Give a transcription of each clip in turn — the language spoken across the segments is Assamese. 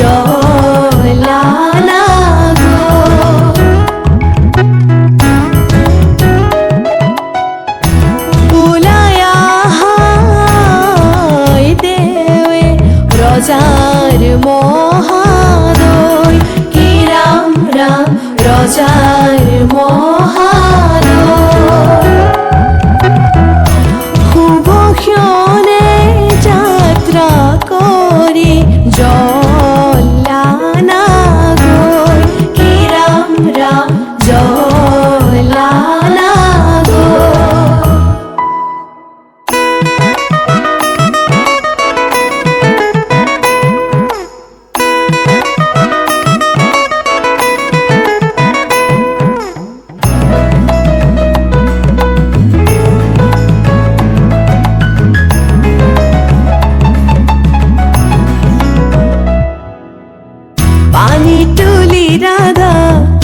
জলানা গো। বুলায়া হায় দেবে রজার মহাদয়, কি রাম রাম রজার মহাদয়। শুভ ক্ষণে যাত্রা করি জলানা গৈ, কি রাম রাম জলানা গৈ। পানি তুলি রাধা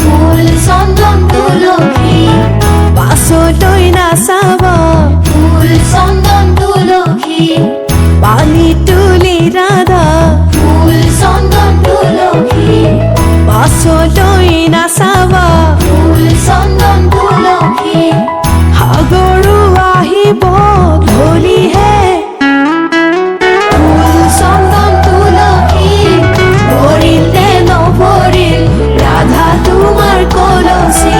ফুল চন্দন তুলসী, পাছলৈ নাচাবা ফুল চন্দন তুলসী। পানি তুলি ৰাধা ফুল চন্দন তুলসী, পাছলৈ নাচাবা ফুল চন্দন তুলসী। সাগৰো আহিব ধৰিহে ফুল চন্দন তুলসী, ভৰিলে নভৰিল ৰাধা তোমাৰ কলচী,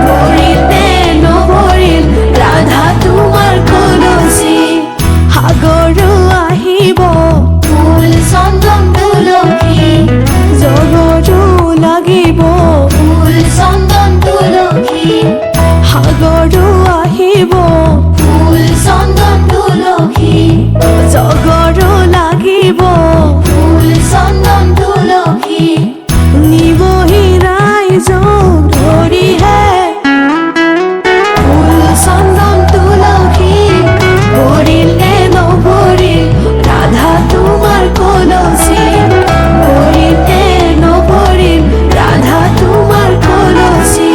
ভৰিলে নভৰিল ৰাধা তোমাৰ কলচী। সাগৰো আহিব ফুল চন্দন তুলসী, জগতো লাগিব ফুল চন্দন তুলসী। সাগৰো আহিব ফুল চন্দন তুলসী, জগৰো লাগিব ফুল চন্দন তুলসী। নিবহি ৰাইজক ধৰিহে ফুল চন্দন তুলসী, ভৰিলে নভৰিল ৰাধা তোমাৰ কলচী, ভৰিলে নভৰিল ৰাধা তোমাৰ কলচী।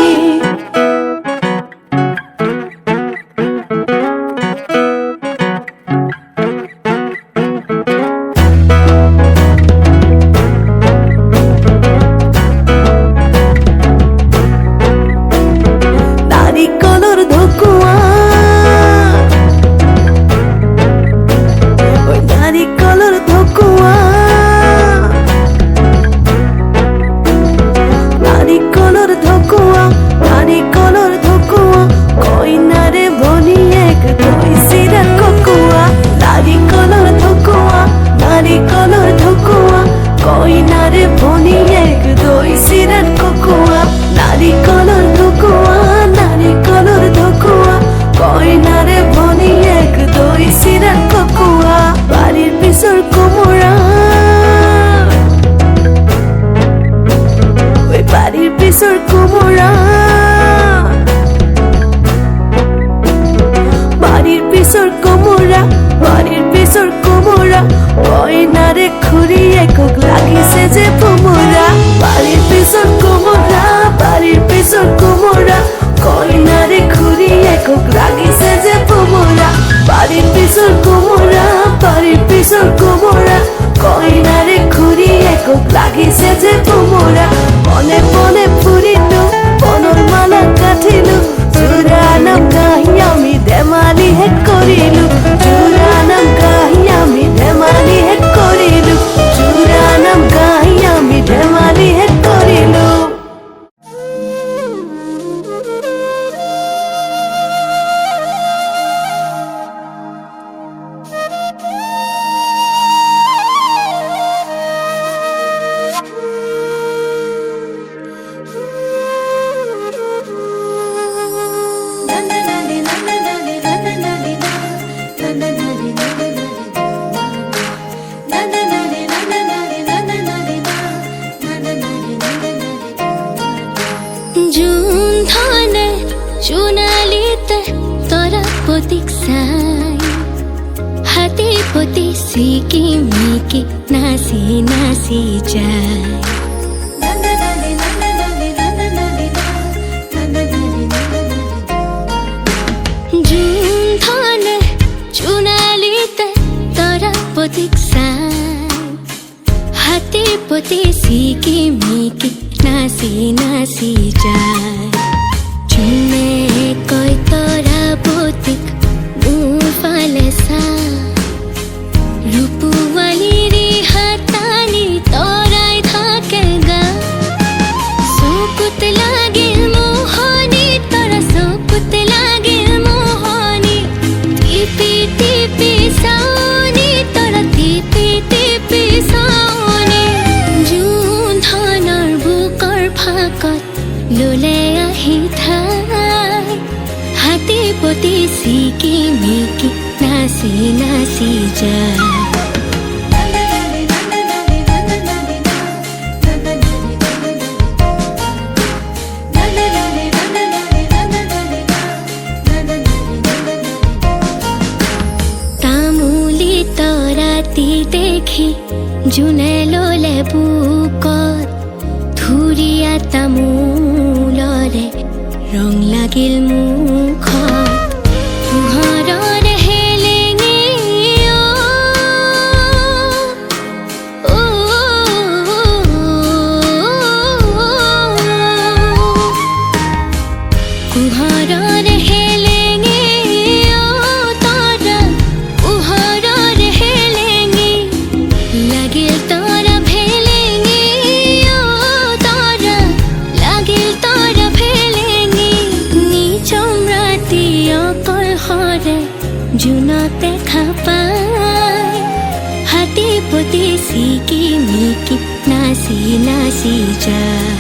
নাৰিকলৰ ঢকুৱা, ঐ নাৰিকলৰ ঢকুৱা, নাৰিকলৰ ঢকুৱা, নাৰিকলৰ ঢকুৱা। কইনাৰে ভনীয়েক কৈছিৰা ককোৱা, নাৰিকলৰ ঢকুৱা, নাৰিকলৰ ঢকুৱা। কইনাৰে ভনীয়েক কৈছিৰা ককোৱা, নাৰিকলৰ ঢকুৱা, নাৰিকলৰ ঢকুৱা। কইনাৰে ভনীয়েক কৈছিৰা ককোৱা। বাৰীৰ পিছৰ কোমোৰা, ঐ বাৰীৰ পিছৰ কোমোৰা, বাৰীৰ পিছৰ কোমোৰা, বাৰীৰ পিছৰ কোমোৰা। কইনাৰে খুৰীয়েকক লাগিছে যে ভোমোৰা, বাৰীৰ পিছৰ কোমোৰা, বাৰীৰ পিছৰ কোমোৰা। কইনাৰে খুৰীয়েকক লাগিছে যে ভোমোৰা, বাৰীৰ পিছৰ কোমোৰা, বাৰীৰ পিছৰ কোমোৰা। কইনাৰে খুৰীয়েকক লাগিছে যে ভোমোৰা। মনে মনে ফুৰিলো বনৰ মালা গাঁঠিলো, জোৰা নাম গাহি আমি ধেমালি হে কৰিলো, জোৰা নাম গাহি আমি ধেমালি হে কৰিলো, জোৰা নাম গাহি আমি ধেমালি হে কৰিলো। হাতে পতি সিকি মিকি নাচি নাচি যায়। পতি চিকিমিকি নাচি নাচি যায় যোনে কয় তৰাপতিক মোৰ ফালে চা ৰূপৱালীৰে হাতানি তৰাই থাকে গা চকুত লাগিল মোহনি তৰা চকুত লাগিল মোহনি টিপি টিপি চাওনি তৰা টিপি টিপি চাওনি জোন ধনৰ বুকৰ ফাকত ললে আহি ঠাই হাতী পতি চিকিমিকি নাচি নাচি যায় তামুলি তৰাতি দেখি যোনে ললে বুকত ধুৰীয়া তামোলৰে ৰং লাগিল মুখত পোহৰৰ হেলেঙে পোহৰৰ হেলেঙে তৰা পোহৰৰ হেলেঙে লাগিল তৰা ভেলেঙে তৰা লাগিল তৰা ভেলেঙে নিচম ৰাতি অকল হৰে জোনতে খাপায় হাতী পতি চিকিমিকি নাচি নাচি যায়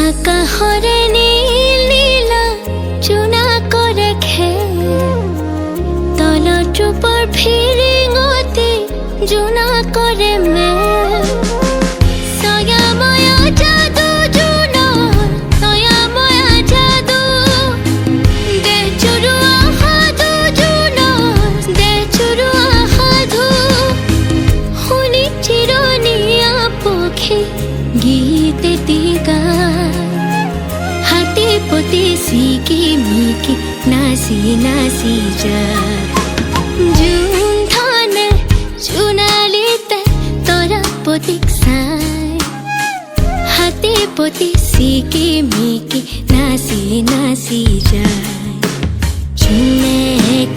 আকাশৰে নীল নীলা চুনা কৰে খেল তলত ৰূপৰ ফিৰিঙতি জোনা কৰে মেল ছয়াময়া যাদু জোনৰ ছয়াময়া যাদু দেহ চুৰুৱা সাধু জোনৰ দেহ চুৰুৱা সাধু শুনি চিৰণীয়া পক্ষী গীত এটি গায় হাতী পতি চিকিমিকি নাচি নাচি যায় জোন ধনে সোণালীতে তৰাপতিক চাই হাতী পতি চিকিমিকি নাচি নাচি যায় যোনে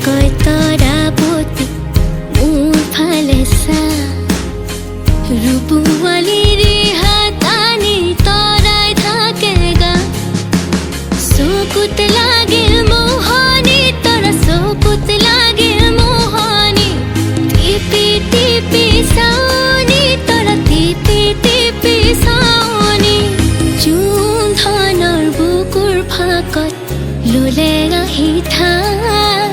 কয় তৰাপতিক মোৰ ফালে চা ৰূপৱালীৰে হাতানি তৰাই থাকে গা চকুত লাগিল মোহনি তৰা চকুত লাগিল মোহনি টিপি টিপি চাওনি তৰা টিপি টিপি চাওনি জোন ধনৰ বুকুৰ ফাকত ললে আহি ঠাই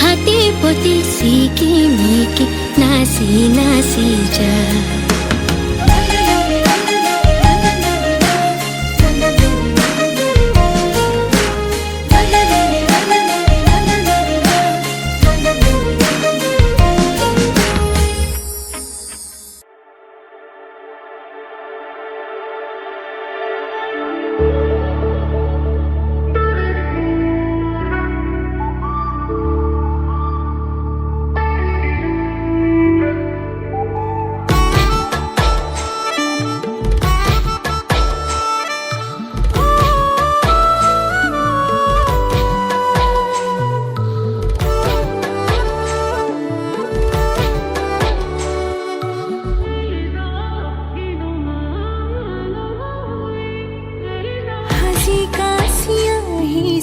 হাতী পতি চিকিমিকি নাচি নাচি যায়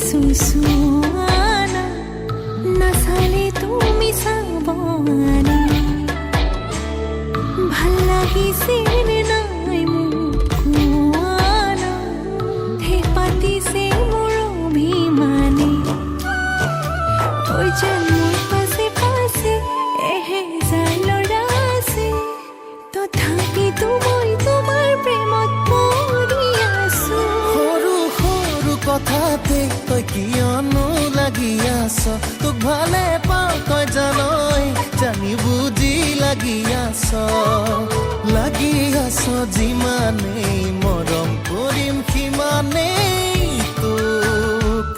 सुसुआना नसाले तुमी साबानी भल्ला ही सिर नाई मुकुआना थे पाती से मोरो भी माने ভালে পাওঁ তই জানই জানি বুজি লাগি আছ যিমানেই মৰম কৰিম সিমানেই তোক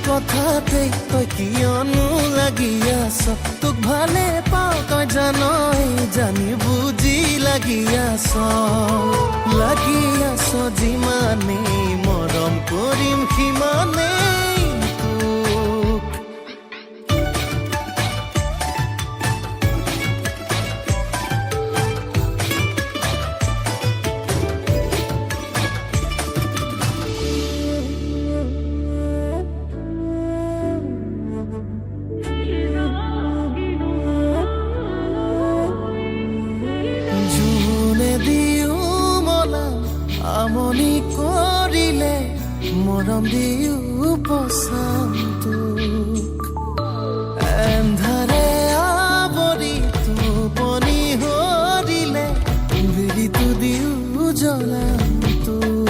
কথাতে তই কিয়নো লাগি আছ তোক ভালে পাওঁ তই জানই জানি বুজি লাগি আছ যিমানেই মৰম কৰিম সিমানেই তোক আমনি কৰিলে মৰম দিও পচান্তোক এন্ধাৰে আৱৰি টোপনি হৰিলে বিৰিটো দিও জ্বলান্তোক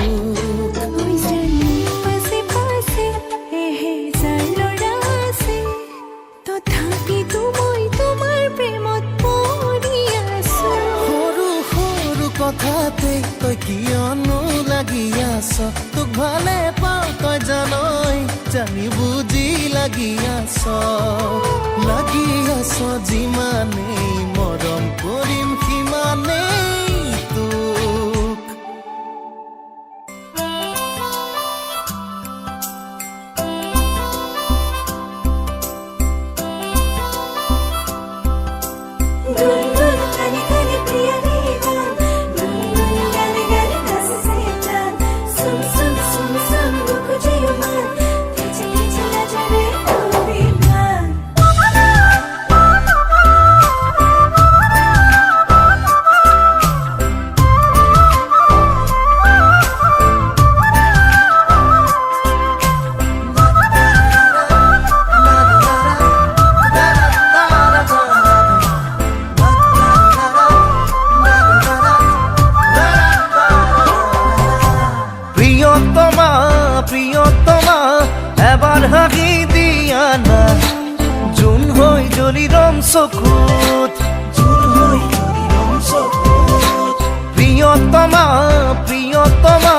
তথাপিতো মই তোমাৰ প্ৰেমত পৰি আছো সৰু সৰু কথাতে তই কিয়নো লাগি আছ তোক ভালে পাওঁ তই জানই জানি বুজি লাগি আছ যিমানেই মৰম কৰিম সিমানেই তোক প্ৰিয়তমা এবাৰ হাঁকি দিয়া না জুন হই জলিৰম চকুত প্ৰিয়তমা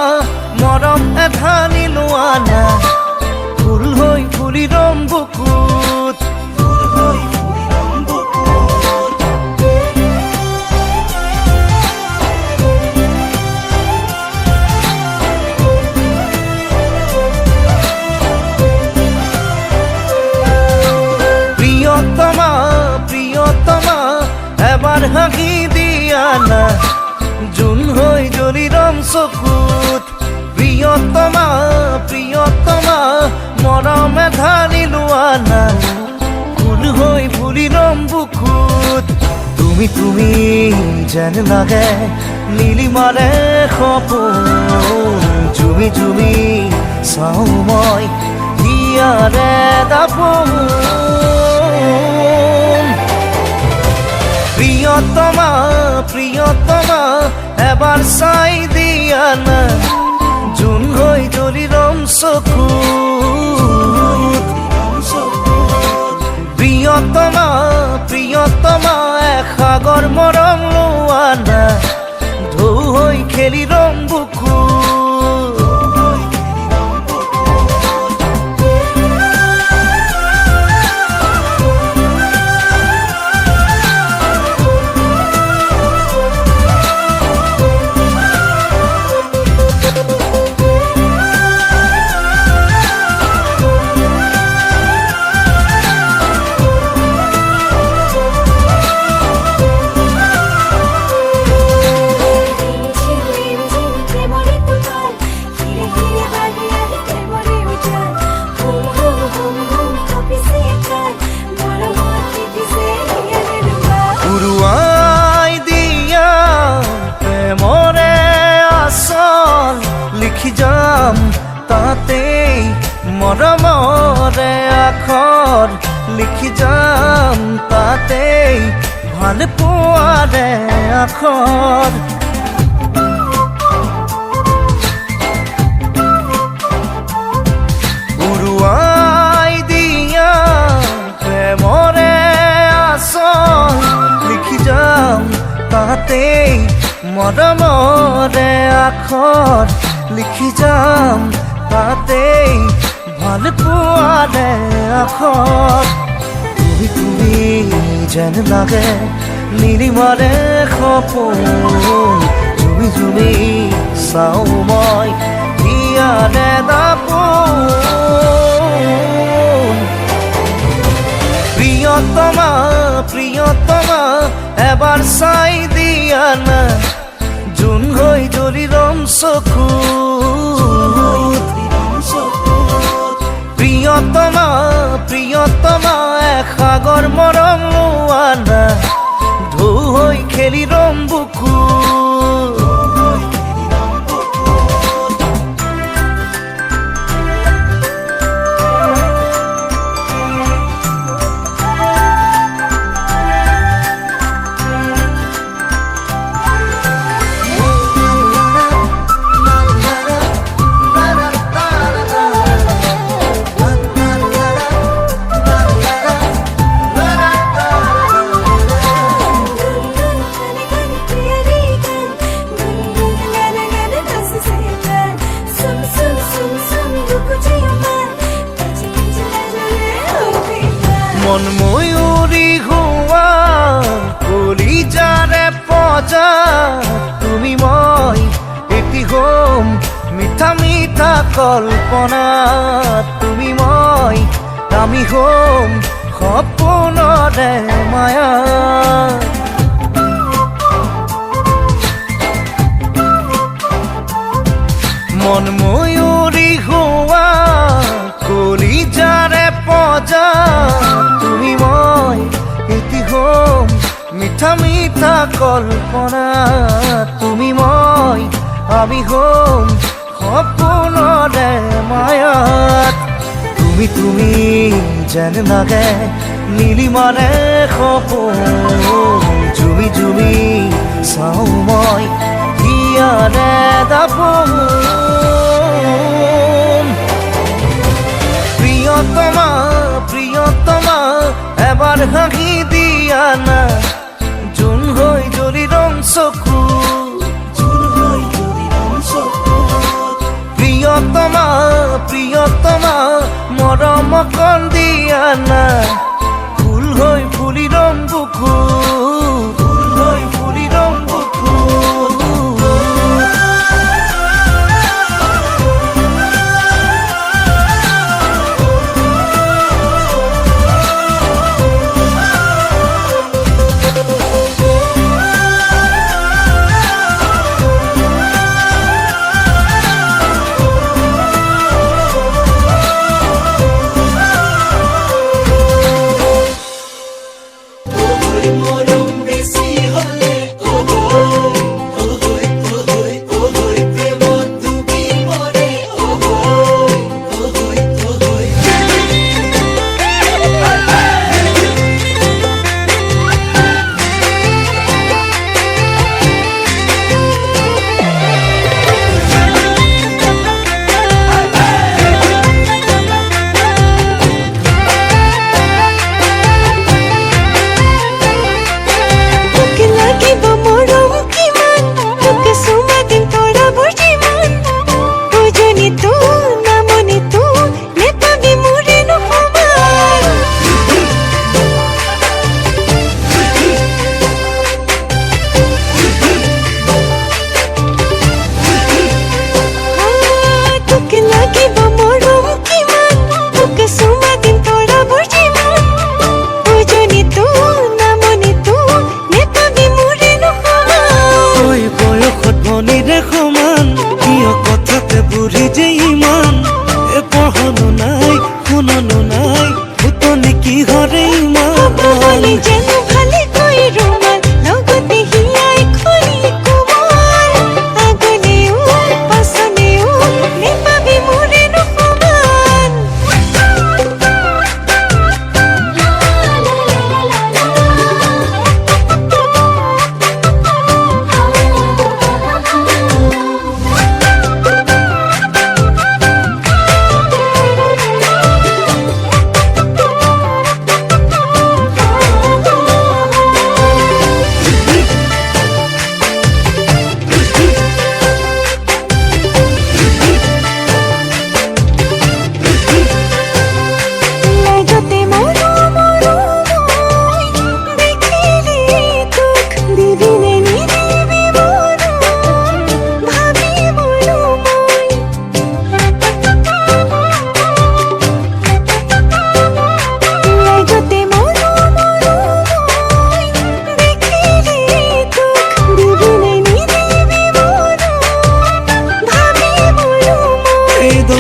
মৰম এধানি লোৱা না ফুল হৈ ফুলিৰম বুকুত প্ৰিয়তমা এবাৰ হাঁকি দিয়া না জুন হই জলিৰম চকুত প্ৰিয়তমা মৰমে ধানি লোৱা না ফুল হৈ ফুলিৰম বুকুত তুমি যেন লাগে নীলিমাৰে সপোন জুমি চাওঁ মই হিয়াৰে দাপোন প্ৰিয়তমা এবাৰ চাই দিয়া না জুন হৈ জলিৰম চকুত প্ৰিয়তমা এসাগৰ মৰম লোৱা না ঢৌ হৈ খেলিৰম বুকুত তাতেই মৰমৰে আখৰ লিখি যাম, তাতেই ভাল পোৱাৰে আখৰ। উৰুৱাই দিয়া প্ৰেমৰে আচল লিখি যাম, তাতেই মৰমৰে আখৰ লিখি যাম, তাতেই ভাল পোৱাৰে আখৰ। তুমি তুমি যেন লাগে নীলিমাৰে সপোন, জুমি জুমি চাওঁ মই হিয়াৰে দাপোন। প্ৰিয়তমা প্ৰিয়তমা এবাৰ চাই দিয়া না, জোন হৈ জ্বলি ৰম চকু। প্ৰিয়তমা প্ৰিয়তমা এসাগৰ মৰম লোৱা না, ঢৌ হৈ খেলি ৰম বুকু। মন ময়ূৰী হোৱা কলিজাৰে পজা, তুমি মই এটি হ'ম মিঠা মিঠা কল্পনা, তুমি মই আমি হ'ম সপোনৰে মায়া। মন ময়ূৰী হোৱা কলিজাৰে পজা, তুমি মই এটি হ'ম মিঠা মিঠা কল্পনা, তুমি মই আমি হ'ম সপোনৰে মায়াত। তুমি তুমি যেন লাগে নীলিমাৰে সপোন, জুমি জুমি চাওঁ মই হিয়াৰে দাপোন। প্ৰিয়তমা প্ৰিয়তমা এবাৰ হাঁহি দিয়া না, জোন হৈ জ্বলি ৰম চকু। প্ৰিয়তমা প্ৰিয়তমা মৰম কণ দিয়া না, ফুল হৈ ফুলি ৰম বুকু, ফুল হৈ ফুলি ৰম বুকু।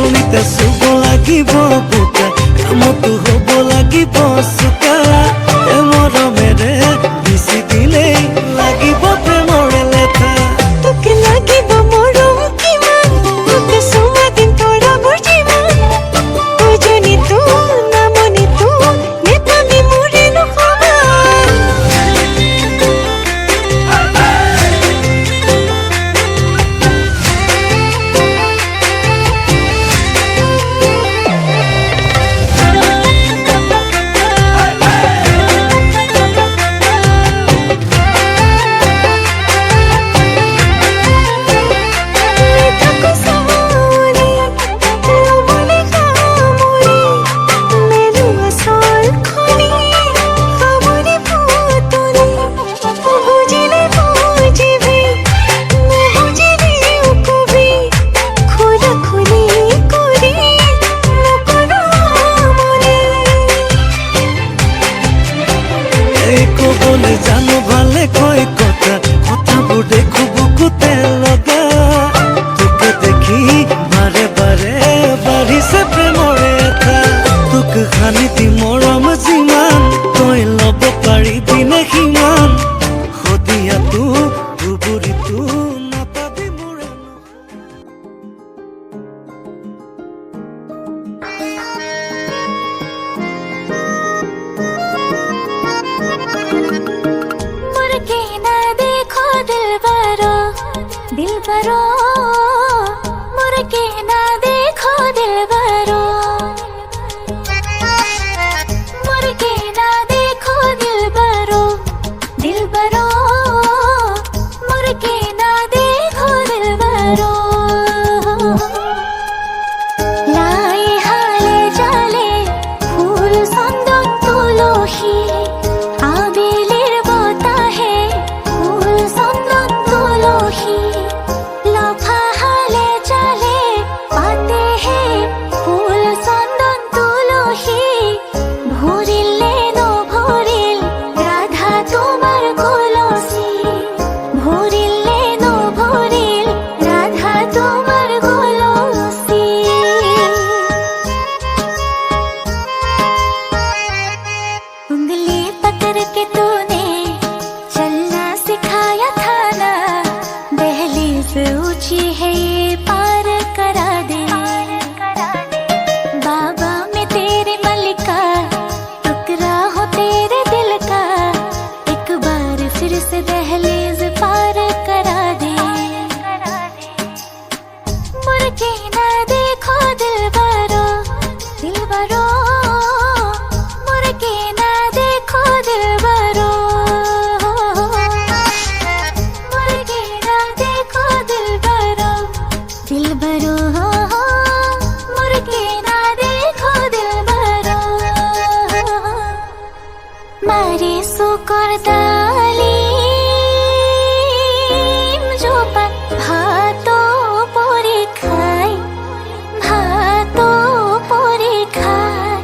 জমিতে শুভ লাগিব বোকা কামতো হব লাগিব চোকা এ মৰমেৰে বিচি দিলেই লাগিব প্ৰেমৰে লেঠা তোকে লাগিব মৰম কিমান তোকে চুমা দিম তৰা মোৰ যিমান উজনি তো নামনি তো নেপামি মোৰে নকবা কবলে জানো ভালে কয় কথা কথাবোৰ দেখো বুকুতে লগা তোকে দেখি বাৰে বাৰে বাঢ়িছে প্ৰেমৰে এটা তোক সানি দি মৰম যিমান তই ল'ব পাৰিবি নে সিমান সদিয়াতো ধুবুৰীতো নাপাবি মোৰে मुड़के ना देखो दिलबरो दिलबरो मुड़के ना देखो दिलबरो मुड़के ना देखो दिलबरो दिलबरो मुड़के ना देखो दिलबरो লাই হালে জালে ফুল সন্দন তুলসী আবেলির বতাহে ফুল সন্দন তুলসী লফা হালে জালে পাতে হে ফুল সন্দন তুলসী ভরিলে নো ভরিল রাধা তোমার কলসি ভরিলে নো ভরিল রাধা তোমার কলসি उंगली पकड़ के तूने चलना सिखाया था ना दहलीज ऊंची है ये पार करा दे बाबा में तेरे मलिका टुकड़ा हो तेरे दिल का एक बार फिर से दहलीज पार करा दे मुड़ के ना देखो दिलबरो दिलबरो मुड़ के ना देखो दिलबरो मुड़ के ना देखो दिलबरो दिलबरो मुड़ के ना देखो दिलबरो मारे सुकर दाলিম জোপান ভাতো পরে খাই ভাতো পরে খাই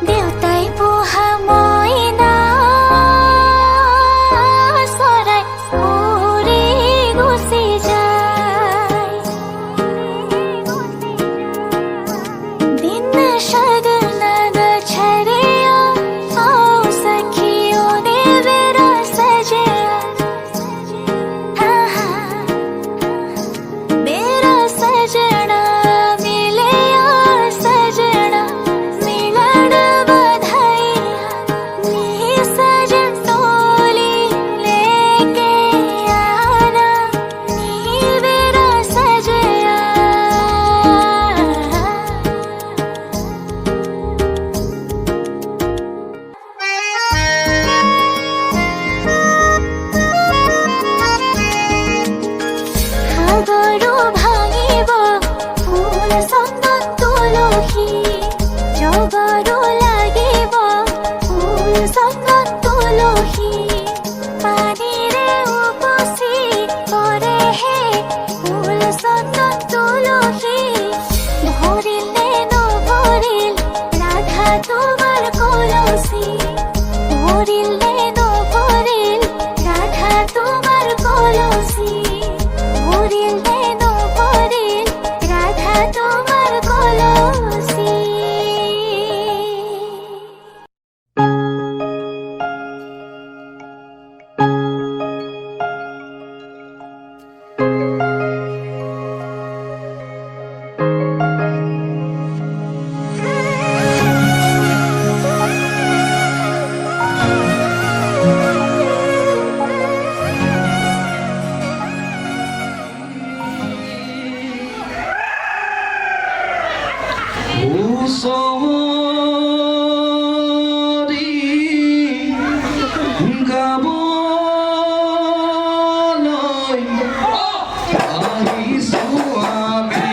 দেউতাই পোহা মইনা চৰাই উৰি গুচি যায় दिन शगन न छरिया आओ सखियों ने बेरा হুঁচৰি গাবলৈ আহিছোঁ আমি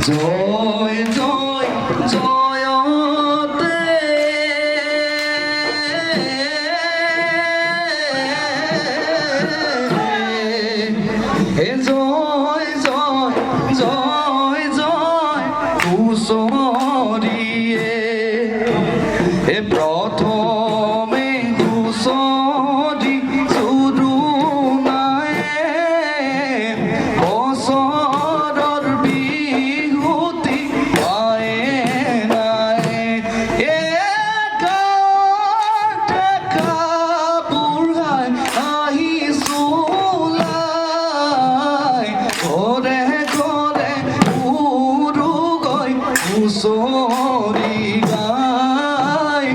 জয় জয় জয়তে হে জয় জয় জয় জয় হুঁচৰিয়ে হে প্ৰথমে হুঁচৰি জোৰোণায়ে বছৰৰ বিহুতি পায়ে নাই ডেকা বুঢ়াই আহিছোঁ ওলাই ঘৰে ঘৰে উৰু গৈ হুঁচৰি গাই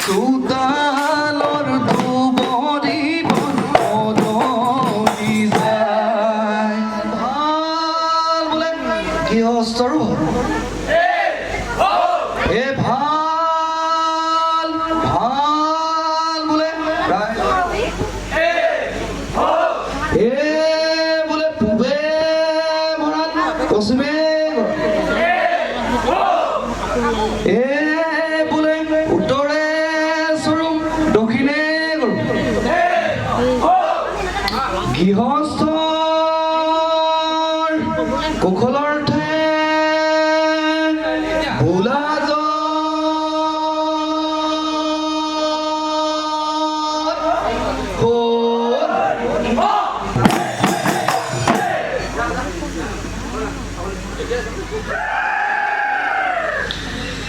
চোতালৰ দুবৰি বনৰি যায় ভাল বোলে গৃহস্থৰো এ ভাল ভাল বোলে এ বোলে পূবে মৰাণ পশ্চিমে এ বোলে উত্তৰে চৰুম দক্ষিণে গৰু গৃহস্থৰ কুশলৰ ঠেং বোলা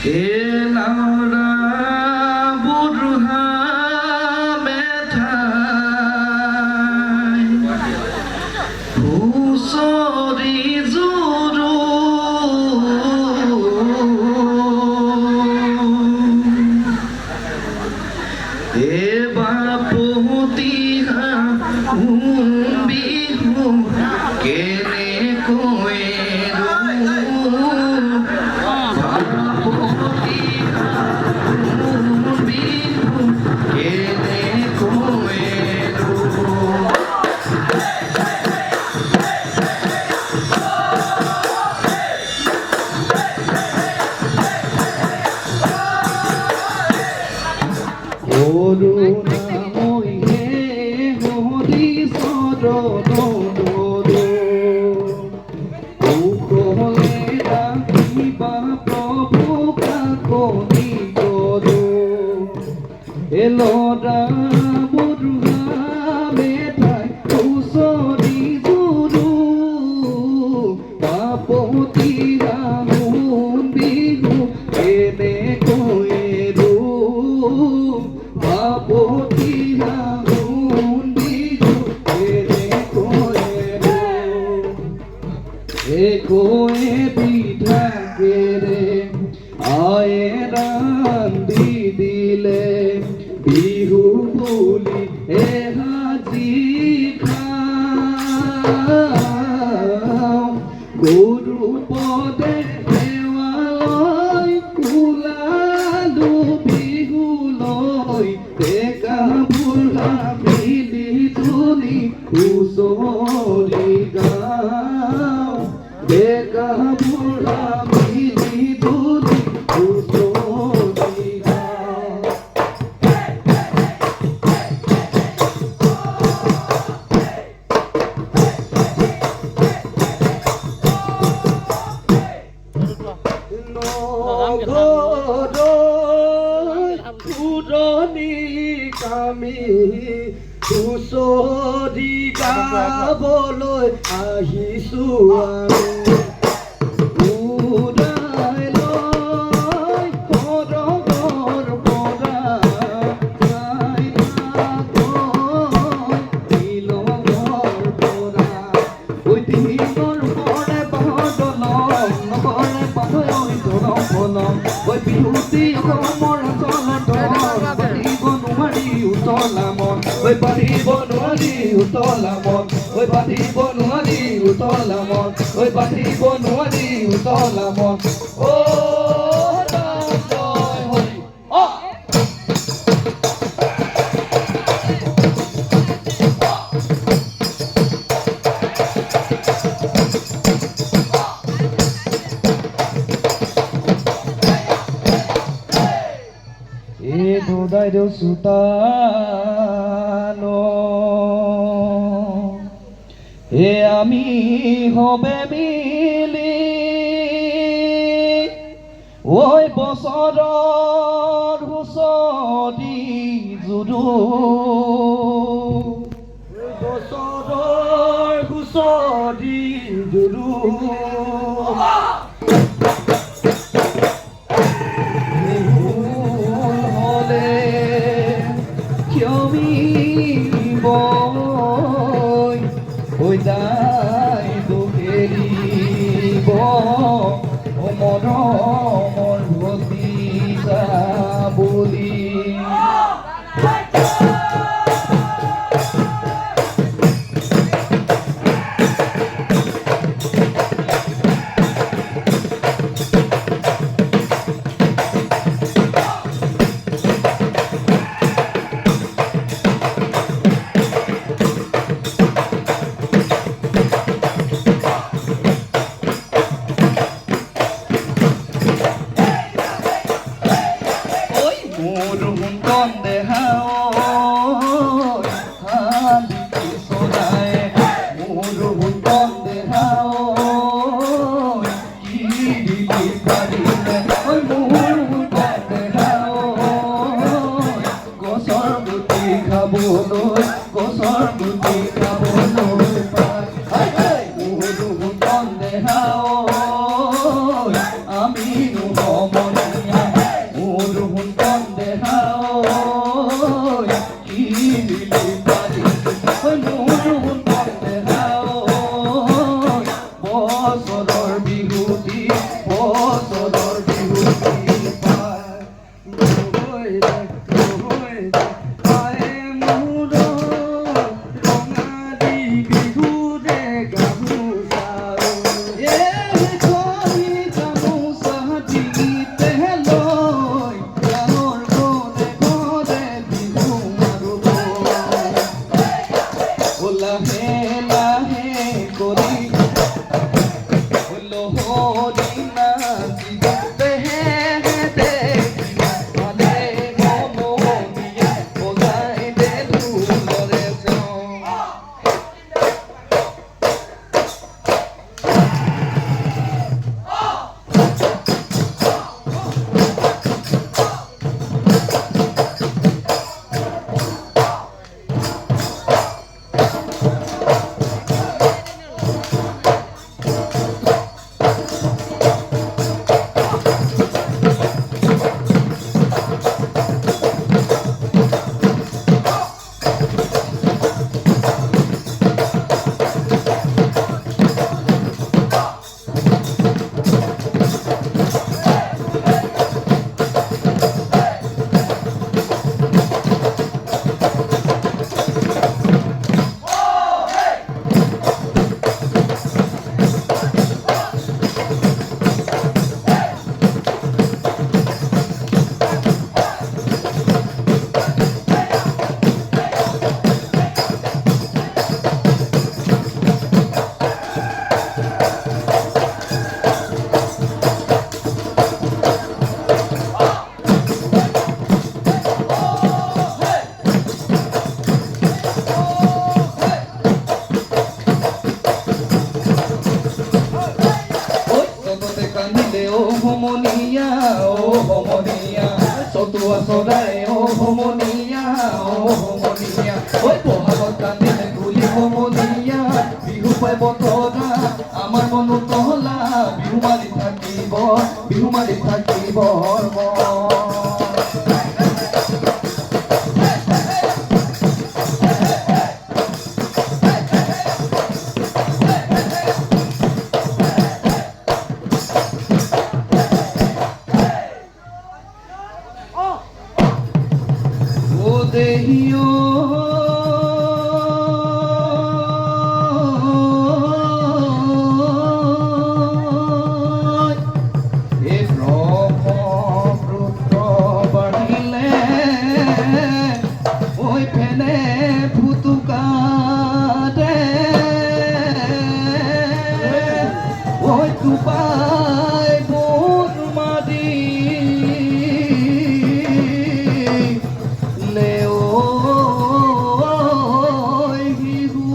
এ লাউৰা বুঢ়া মেঠাই হুঁচৰি জোৰো এ বাপতিহা বিহু কেনেকৈ লৰা বুঢ়া মেঠাই হুঁচৰি জোৰো বাপতি ৰামোন বিহু কেনেকৈ বাপতি ৰামোন বিহু কেনেকৈ একোৱে বিধাকেৰে আয়ে ৰান্ধি দিলে বিহু বুলি এসাজি খাওঁ গৰু পদে দেৱালৈ কোলালো বিহু লৈ ডেকা বুঢ়া মিলি তুলি হুঁচৰি গাওঁ ডেকা বুঢ়া মিলি তুলি হুঁচৰি গাওঁ পুৰণি কামি হুঁচৰি গাবলৈ আহিছোঁ আমি উৰাই লৈ কৰগৰ পৰা যাই তিলগৰ পৰা ঐ তিলৰ পৰে বাহদলম নকৰে পাথৈ দৰম ঐ বিহুতি অসমৰ পাতিব নোৱাৰি উতলা মন ঐ পাতিব নোৱাৰি উতলা মন ঐ পাতিব নোৱাৰি উতলা মন ঐ পাতিব নোৱাৰি উতলা মন জয় হৰি অ এই দোদাইদেউ চোতালো এ আমি হবে মিলি ওই বছৰৰ হুঁচৰি জুৰু বছৰৰ হুঁচৰি জুৰু ঐ যাই দুখেৰিব ও মৰমৰ ভতিজা বুলি গছৰ গুটি খাবলৈ পাই আমি সমনীয়া মোৰ সুন্দৰ দেহাও কি দিলি পাৰি মোৰ সুন্দৰ দেহাও বছৰৰ বিহুটি পাই চতুৱা চৰাই সমনীয়া ঐ বহাগত কান্দিলে গুলি সমনীয়া বিহু পাই বতৰা আমাৰ মনো তহলা বিহু মাৰি থাকিব দেহিও এ ওই দুবাই বোন মাৰি লেও হিৰু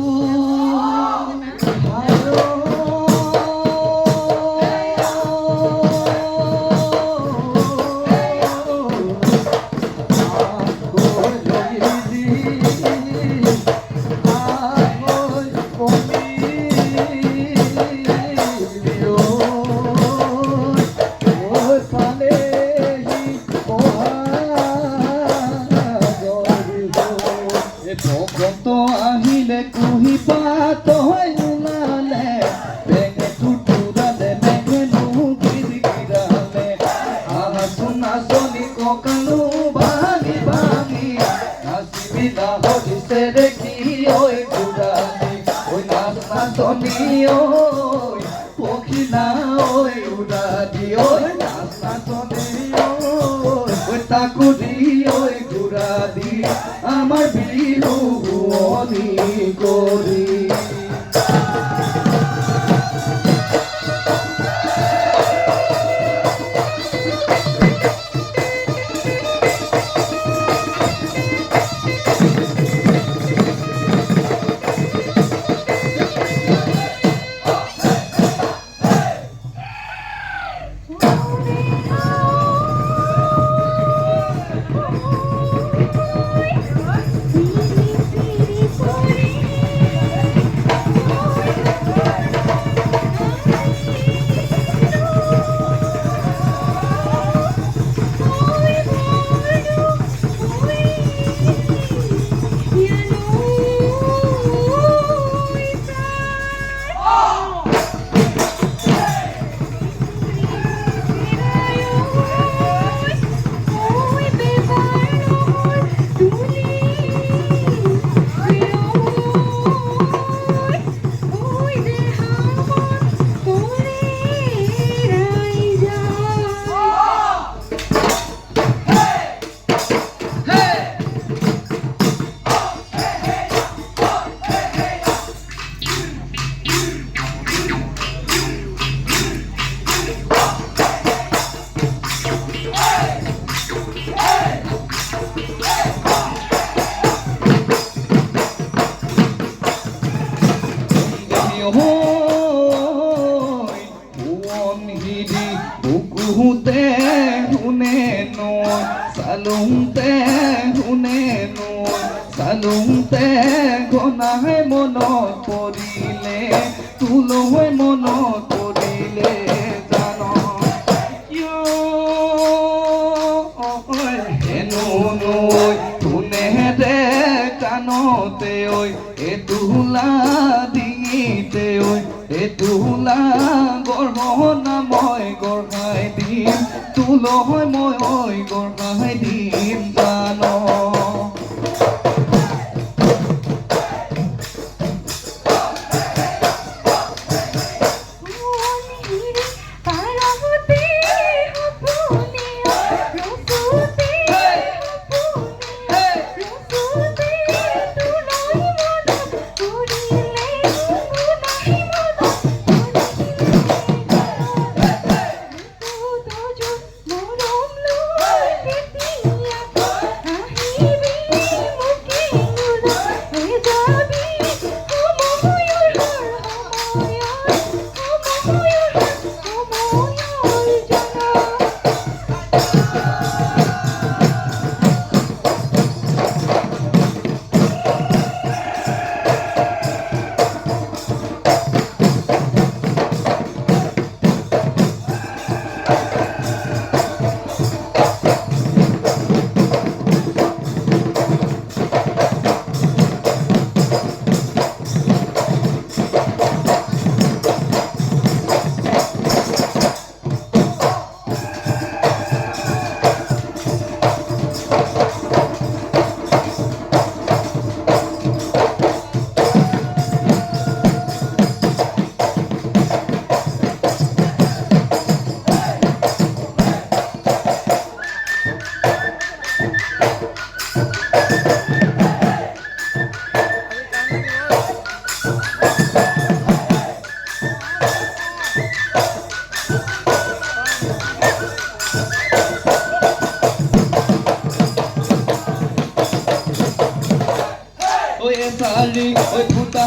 ভালো ভগত আহিলে কুহি পাত হৈ ওলালে বেঙে টুটুৰালে বেঙে গিৰালে আহাচোন নাচনি কঁকালো ভাঙি ভাঙি নাচিবি নাহৰিছে দেখি ঐ ঘূৰালি ঐ নাচ নাচনি ঐ পখিলা ঐ উৰালি ঐ নাচ নাচনি ঐ তাকুৰি ঐ ঘূৰালি আমাৰ বিহু অনি কৰি বুকুতে শুনে নয় চালুংতে শুনে নয় চালুংতে ঘনাই মনত পৰিলে তোলৈ মনত পৰিলে জান হেনো নৈ শুনে দে কাণতে ঐ এটোলা ডিঙিতে ঐ এটোলা গৰ্ভনা মই গঢ়াই দিম তোলৈ মই গঢ়াই দিম জান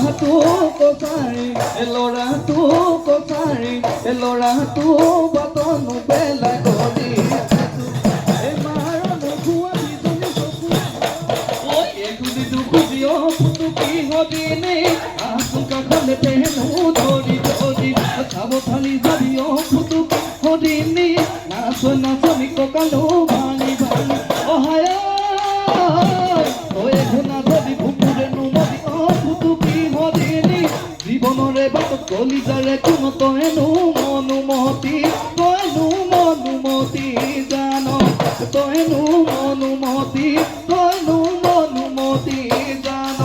ল'ৰাটো কছাৰী ল'ৰাটো কছাৰী ল'ৰাটো বাটনো পেলাই গলি এই মাৰ নোখোৱা বিজনী চকু ঐ এগুলি দুখুজিও ফুটুকি হদিনে আচুন কাষলে পেনো ধৰি ধৰি খাব থালি যাবিও ফুটুকি হদিনে নাচ নাচনি ককালো ভাঙি ভাঙি অহায় তই শুনা ধৰি ভুকুৰে নুমতি ফুটুকি হদিনে জীৱনৰে বাটত কলিজাৰে কোনো তইনো মনুমতি তইনো মনুমতি জান তইনো মনুমতি তইনো মনুমতি জান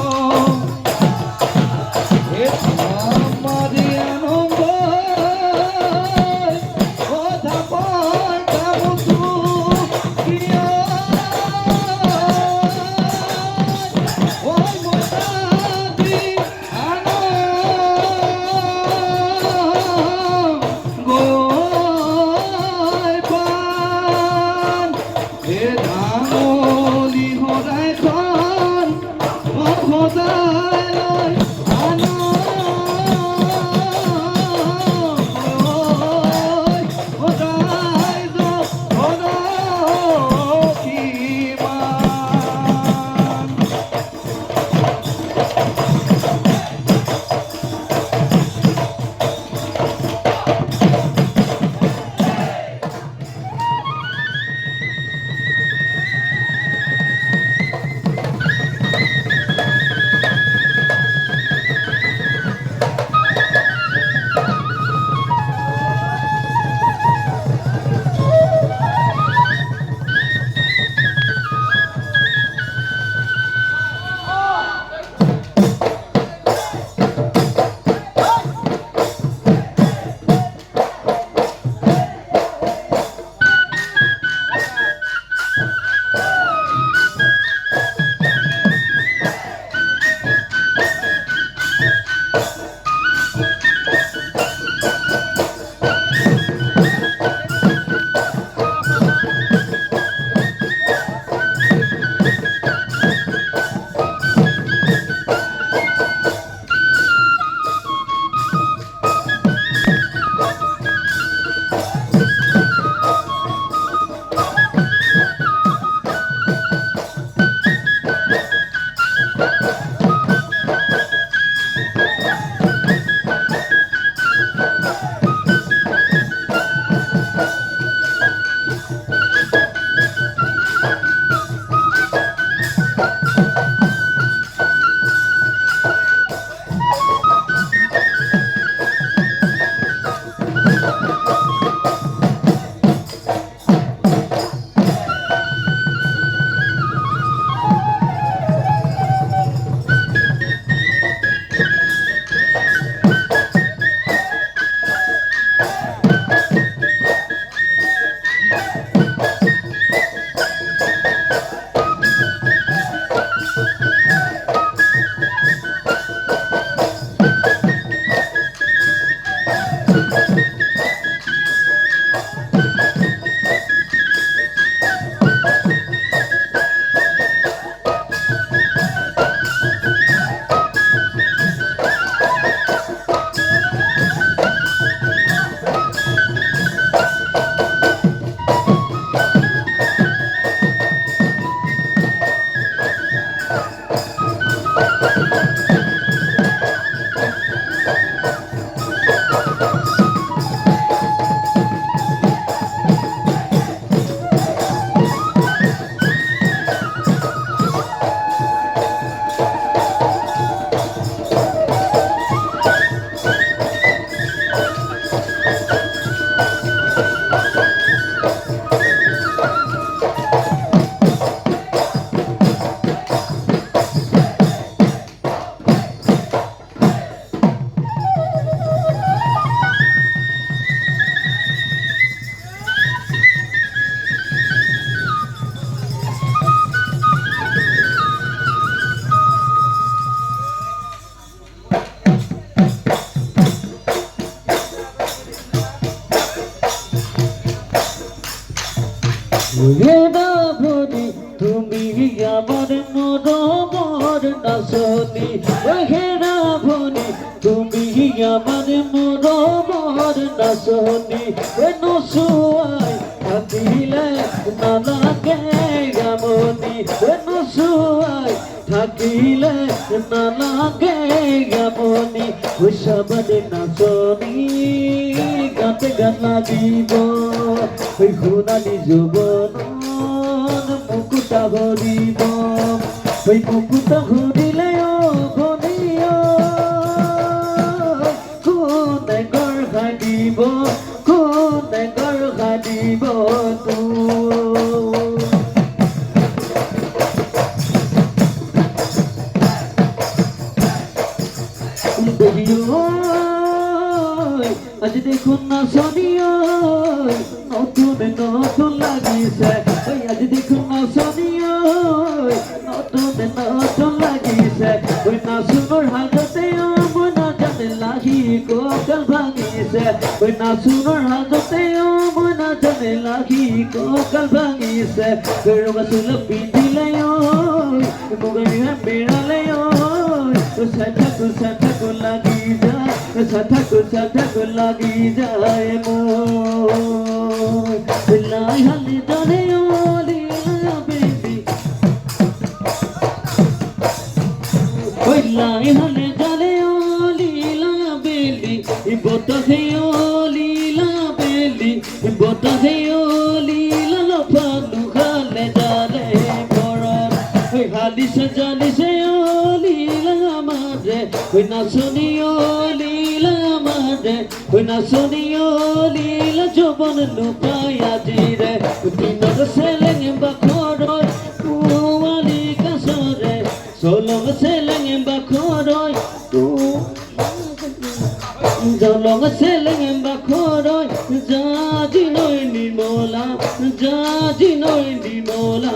আমার নাচনি নচুয়াই থাকিলে নালাগে গামনি নচুয়াই থাকিলে নালাগে গামনি সবাদে নাচনি গাতে গান লাগিব সোণালী যৌৱন মুকুতা ভৰিব মুকুতা ভৰিলে ভনিয়া কোনে গৰ্ভা দিব কোনে গৰ্ভা দিব আজি দেখোন নাচনিয়া নতুন নতুন লাগিছে আজি দেখোন নাচনিয়া নতুন নতুন লাগিছে নাচুনৰ হাততে মই নাজানে লাগি কঁকাল ভাঙিছে নাচুনৰ হাততে মই নাজানে লাগি কঁকাল ভাঙিছে ৰঙা চোলা পিন্ধিলে মুগনিয়া বেৰালে সাথাকো লাগি যায় সাথাকো লাগি যায় মোৰ লাই হালি জানে লীলা বেবি লাই হালি জানে লীলা বেলি বতাহে লীলা বেলি বতাহে লীলা লফালু খালে জালে মৰম হালিছে জানিছে লীলা মাঝে নাচনি লীলা মাঝে নাচনি লীলা যৌৱন লুকাই আজিৰে দিনত চেলেং বাখৰৈ কুঁৱালী কাষৰে চলং চেলেং বাখৰৈ জলং চেলেং বাখৰৈ জাজি নৈ নিৰ্মলা জাজি নৈ নিৰ্মলা